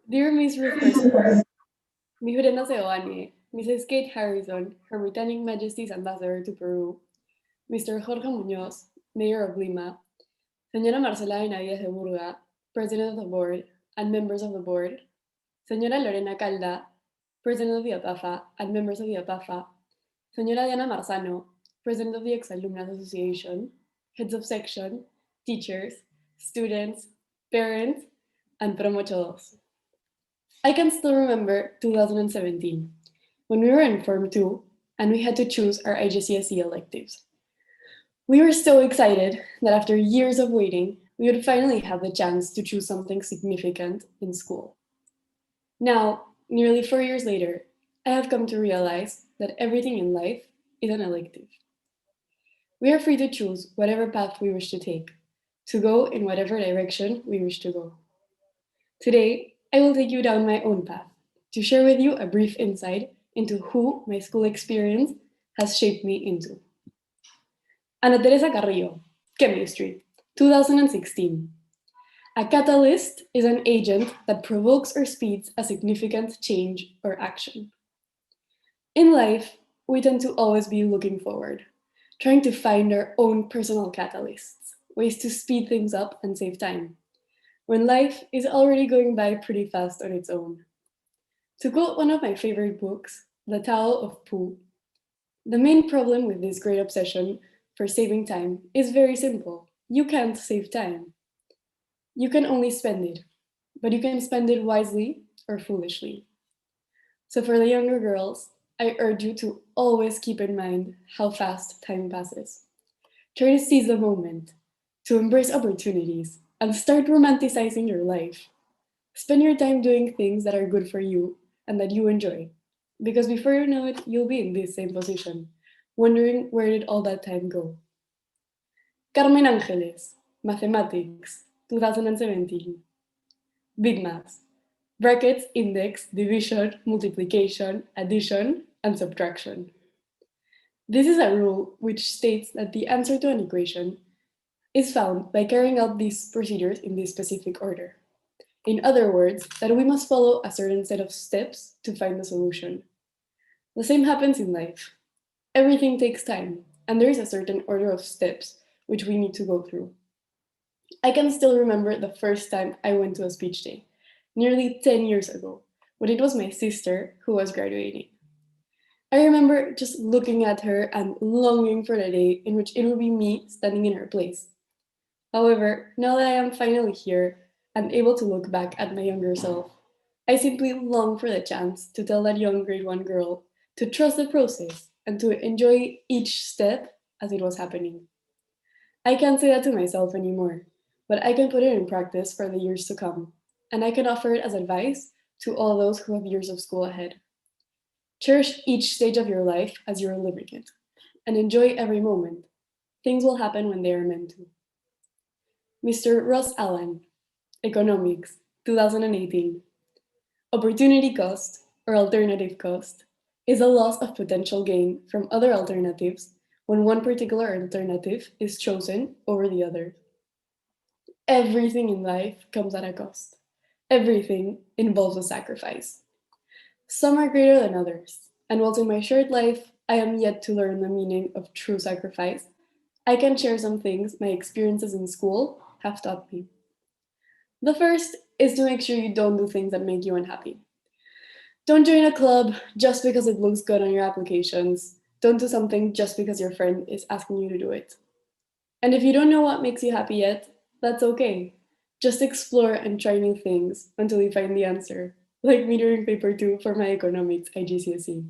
Dear Miss Ruth Percival, mi Brenda Seoane, Mrs. Kate Harrison, Her Britannic Majesty's Ambassador to Peru, Mr. Jorge Muñoz, Mayor of Lima, Señora Marcela Benavides de Burga, President of the Board and members of the Board, Señora Lorena Calda, President of the APAFA and members of the APAFA, Señora Diana Marzano, President of the Ex-Alumnas Association, heads of section, teachers, students, parents, and promotodos. I can still remember 2017, when we were in Form 2 and we had to choose our IGCSE electives. We were so excited that after years of waiting, we would finally have the chance to choose something significant in school. Now, nearly 4 years later, I have come to realize that everything in life is an elective. We are free to choose whatever path we wish to take, to go in whatever direction we wish to go. Today, I will take you down my own path to share with you a brief insight into who my school experience has shaped me into. Ana Teresa Carrillo, Chemistry, 2016. A catalyst is an agent that provokes or speeds a significant change or action. In life, we tend to always be looking forward, trying to find our own personal catalysts, ways to speed things up and save time, when life is already going by pretty fast on its own. To quote one of my favorite books, The Tao of Pooh, the main problem with this great obsession for saving time is very simple. You can't save time. You can only spend it, but you can spend it wisely or foolishly. So for the younger girls, I urge you to always keep in mind how fast time passes. Try to seize the moment, to embrace opportunities, and start romanticizing your life. Spend your time doing things that are good for you and that you enjoy. Because before you know it, you'll be in this same position, wondering where did all that time go. Carmen Angeles, Mathematics, 2017. Big Maths. Brackets, index, division, multiplication, addition, and subtraction. This is a rule which states that the answer to an equation is found by carrying out these procedures in this specific order. In other words, that we must follow a certain set of steps to find the solution. The same happens in life. Everything takes time, and there is a certain order of steps which we need to go through. I can still remember the first time I went to a speech day, nearly 10 years ago, when it was my sister who was graduating. I remember just looking at her and longing for the day in which it would be me standing in her place. However, now that I am finally here and able to look back at my younger self, I simply long for the chance to tell that young grade 1 girl to trust the process and to enjoy each step as it was happening. I can't say that to myself anymore, but I can put it in practice for the years to come, and I can offer it as advice to all those who have years of school ahead. Cherish each stage of your life as you're living it, and enjoy every moment. Things will happen when they are meant to. Mr. Ross Allen, Economics, 2018. Opportunity cost, or alternative cost, is a loss of potential gain from other alternatives when one particular alternative is chosen over the other. Everything in life comes at a cost. Everything involves a sacrifice. Some are greater than others, and whilst in my short life I am yet to learn the meaning of true sacrifice, I can share some things my experiences in school have taught me. The first is to make sure you don't do things that make you unhappy. Don't join a club just because it looks good on your applications. Don't do something just because your friend is asking you to do it. And if you don't know what makes you happy yet, that's okay. Just explore and try new things until you find the answer, like me during paper 2 for my economics IGCSE.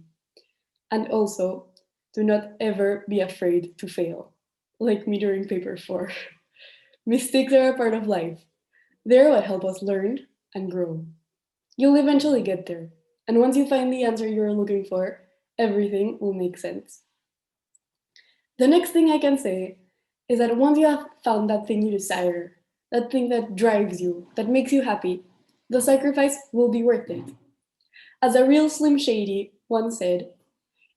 And also, do not ever be afraid to fail, like me during paper 4. Mistakes are a part of life. They're what help us learn and grow. You'll eventually get there, and once you find the answer you're looking for, everything will make sense. The next thing I can say is that once you have found that thing you desire, that thing that drives you, that makes you happy, the sacrifice will be worth it. As a real Slim Shady once said,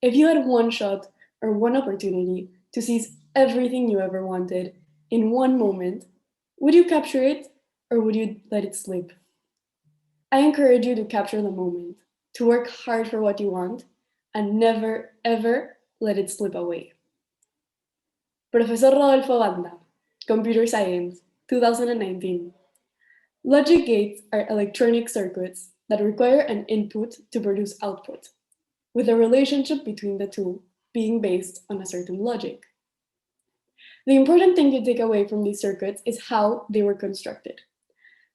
if you had one shot or one opportunity to seize everything you ever wanted in one moment, would you capture it or would you let it slip? I encourage you to capture the moment, to work hard for what you want, and never, ever let it slip away. Professor Rodolfo Banda, Computer Science, 2019. Logic gates are electronic circuits that require an input to produce output, with a relationship between the two being based on a certain logic. The important thing to take away from these circuits is how they were constructed.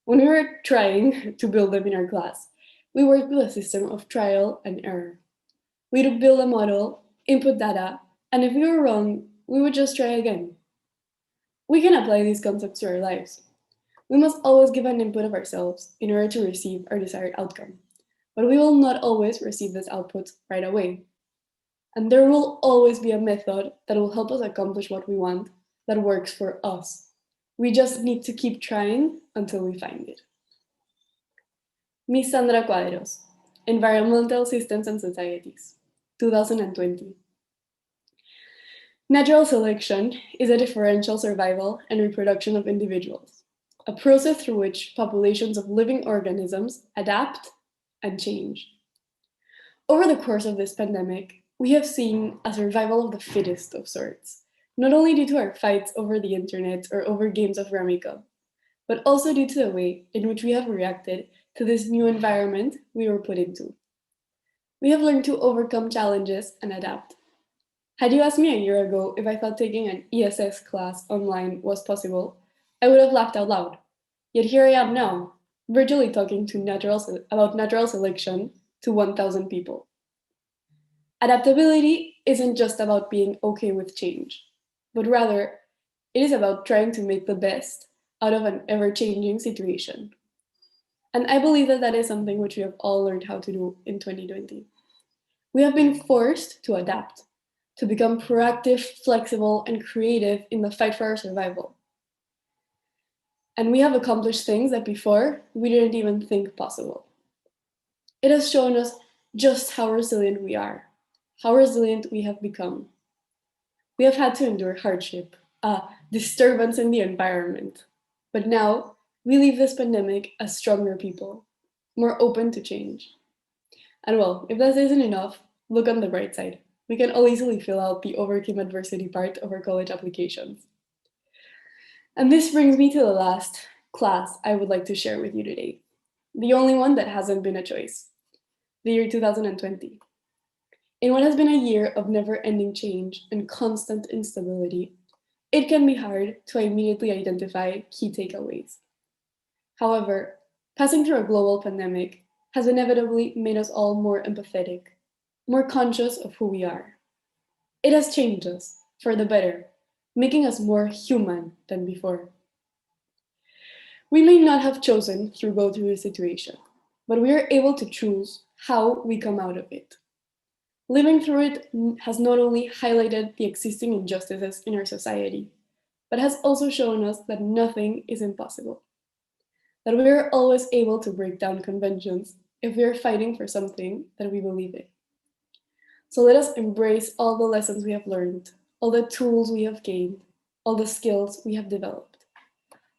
When we were trying to build them in our class, we worked with a system of trial and error. We would build a model, input data, and if we were wrong, we would just try again. We can apply these concepts to our lives. We must always give an input of ourselves in order to receive our desired outcome, but we will not always receive this output right away. And there will always be a method that will help us accomplish what we want that works for us. We just need to keep trying until we find it. Miss Sandra Cuadros, Environmental Systems and Societies, 2020. Natural selection is a differential survival and reproduction of individuals, a process through which populations of living organisms adapt and change. Over the course of this pandemic, we have seen a survival of the fittest of sorts, not only due to our fights over the internet or over games of Rummikub, but also due to the way in which we have reacted to this new environment we were put into. We have learned to overcome challenges and adapt. Had you asked me a year ago if I thought taking an ESS class online was possible, I would have laughed out loud. Yet here I am now, virtually talking about natural selection to 1,000 people. Adaptability isn't just about being okay with change, but rather, it is about trying to make the best out of an ever changing situation. And I believe that that is something which we have all learned how to do in 2020. We have been forced to adapt, to become proactive, flexible, and creative in the fight for our survival. And we have accomplished things that before we didn't even think possible. It has shown us just how resilient we are, how resilient we have become. We have had to endure hardship, disturbance in the environment, but now we leave this pandemic as stronger people, more open to change. And well, if that isn't enough, look on the bright side. We can all easily fill out the overcame adversity part of our college applications. And this brings me to the last class I would like to share with you today, the only one that hasn't been a choice, the year 2020. In what has been a year of never-ending change and constant instability, it can be hard to immediately identify key takeaways. However, passing through a global pandemic has inevitably made us all more empathetic, more conscious of who we are. It has changed us for the better, making us more human than before. We may not have chosen to go through this situation, but we are able to choose how we come out of it. Living through it has not only highlighted the existing injustices in our society, but has also shown us that nothing is impossible. That we are always able to break down conventions if we are fighting for something that we believe in. So let us embrace all the lessons we have learned, all the tools we have gained, all the skills we have developed.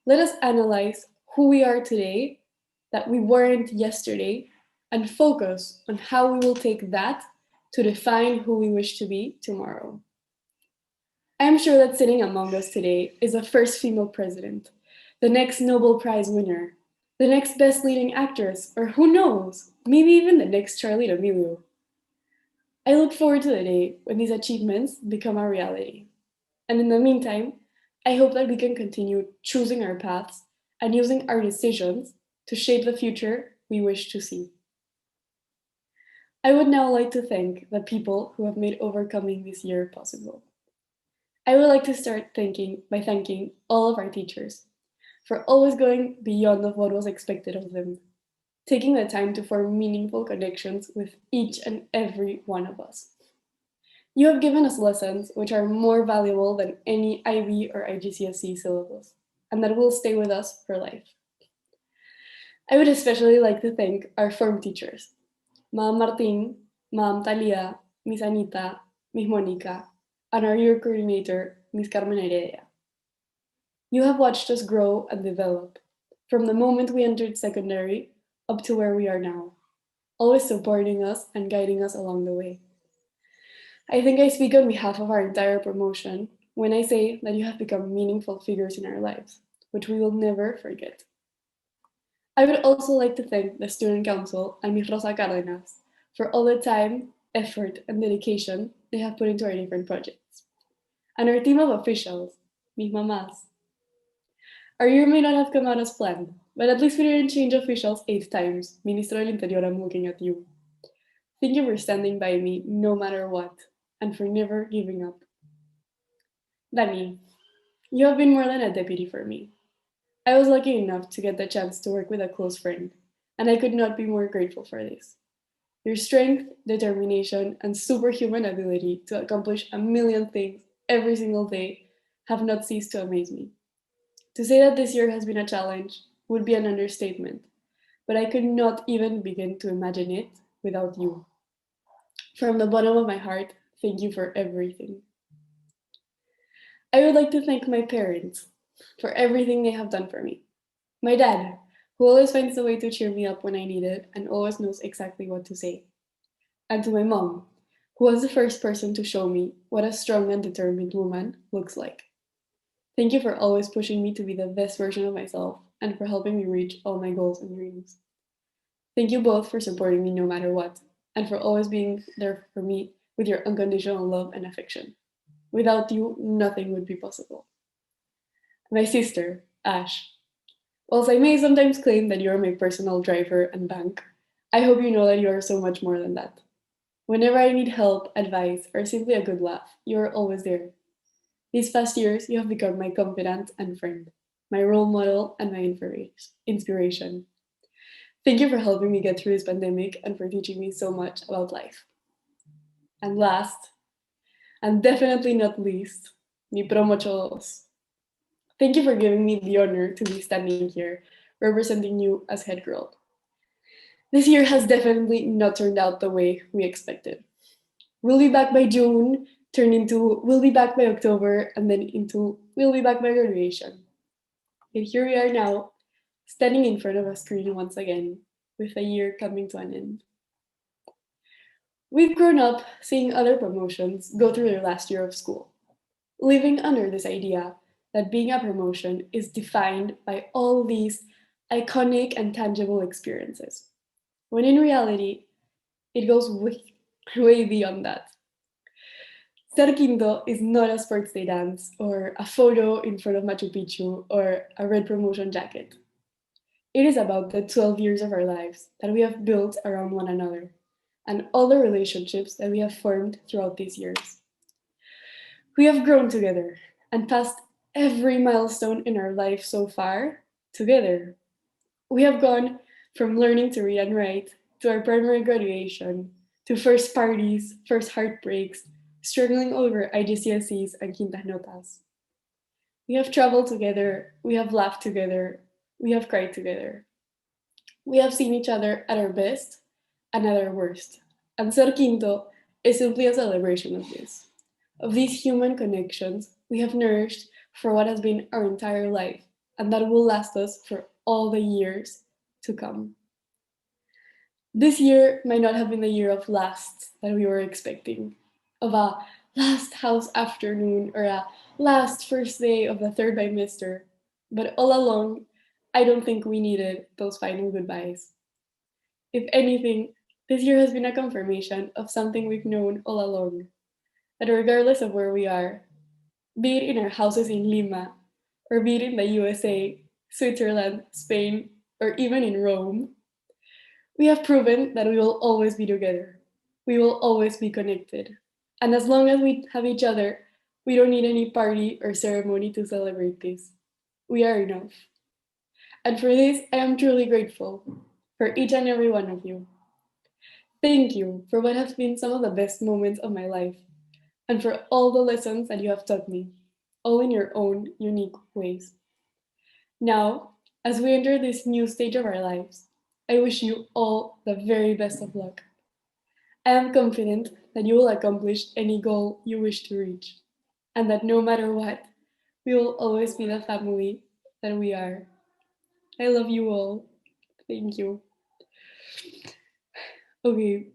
Let us analyze who we are today that we weren't yesterday and focus on how we will take that to define who we wish to be tomorrow. I am sure that sitting among us today is the first female president, the next Nobel Prize winner, the next best leading actress, or who knows, maybe even the next Charlie D'Amelio. I look forward to the day when these achievements become a reality. And in the meantime, I hope that we can continue choosing our paths and using our decisions to shape the future we wish to see. I would now like to thank the people who have made overcoming this year possible. I would like to start by thanking all of our teachers for always going beyond of what was expected of them, taking the time to form meaningful connections with each and every one of us. You have given us lessons which are more valuable than any IB or IGCSE syllabus, and that will stay with us for life. I would especially like to thank our form teachers, Ma'am Martin, Ma'am Talia, Miss Anita, Miss Monica, and our year coordinator, Miss Carmen Heredia. You have watched us grow and develop, from the moment we entered secondary up to where we are now, always supporting us and guiding us along the way. I think I speak on behalf of our entire promotion when I say that you have become meaningful figures in our lives, which we will never forget. I would also like to thank the Student Council and Miss Rosa Cárdenas for all the time, effort, and dedication they have put into our different projects. And our team of officials, mis mamás. Our year may not have come out as planned, but at least we didn't change officials 8 times. Ministro del Interior, I'm looking at you. Thank you for standing by me no matter what, and for never giving up. Dani, you have been more than a deputy for me. I was lucky enough to get the chance to work with a close friend, and I could not be more grateful for this. Your strength, determination, and superhuman ability to accomplish a million things every single day have not ceased to amaze me. To say that this year has been a challenge would be an understatement, but I could not even begin to imagine it without you. From the bottom of my heart, thank you for everything. I would like to thank my parents for everything they have done for me. My dad, who always finds a way to cheer me up when I need it and always knows exactly what to say. And to my mom, who was the first person to show me what a strong and determined woman looks like. Thank you for always pushing me to be the best version of myself and for helping me reach all my goals and dreams. Thank you both for supporting me no matter what, and for always being there for me with your unconditional love and affection. Without you, nothing would be possible. My sister, Ash. Whilst I may sometimes claim that you are my personal driver and bank, I hope you know that you are so much more than that. Whenever I need help, advice, or simply a good laugh, you are always there. These past years, you have become my confidant and friend, my role model, and my inspiration. Thank you for helping me get through this pandemic and for teaching me so much about life. And last, and definitely not least, mi promo chodos. Thank you for giving me the honor to be standing here representing you as head girl. This year has definitely not turned out the way we expected. We'll be back by June, turned into we'll be back by October, and then into we'll be back by graduation. And here we are now, standing in front of a screen once again, with a year coming to an end. We've grown up seeing other promotions go through their last year of school, living under this idea that being a promotion is defined by all these iconic and tangible experiences, when in reality, it goes way beyond that. Ser Quinto is not a sports day dance or a photo in front of Machu Picchu or a red promotion jacket. It is about the 12 years of our lives that we have built around one another and all the relationships that we have formed throughout these years. We have grown together and passed every milestone in our life so far together. We have gone from learning to read and write to our primary graduation to first parties, first heartbreaks, struggling over IGCSEs and quintas notas. We have traveled together, we have laughed together, we have cried together. We have seen each other at our best and at our worst. And Ser Quinto is simply a celebration of this, of these human connections we have nourished for what has been our entire life, and that will last us for all the years to come. This year might not have been the year of last that we were expecting, of a last house afternoon or a last first day of the third bimester, but all along, I don't think we needed those final goodbyes. If anything, this year has been a confirmation of something we've known all along, that regardless of where we are, be it in our houses in Lima, or be it in the USA, Switzerland, Spain, or even in Rome, we have proven that we will always be together. We will always be connected. And as long as we have each other, we don't need any party or ceremony to celebrate this. We are enough. And for this, I am truly grateful for each and every one of you. Thank you for what have been some of the best moments of my life, and for all the lessons that you have taught me, all in your own unique ways. Now, as we enter this new stage of our lives, I wish you all the very best of luck. I am confident that you will accomplish any goal you wish to reach, and that no matter what, we will always be the family that we are. I love you all. Thank you. Okay,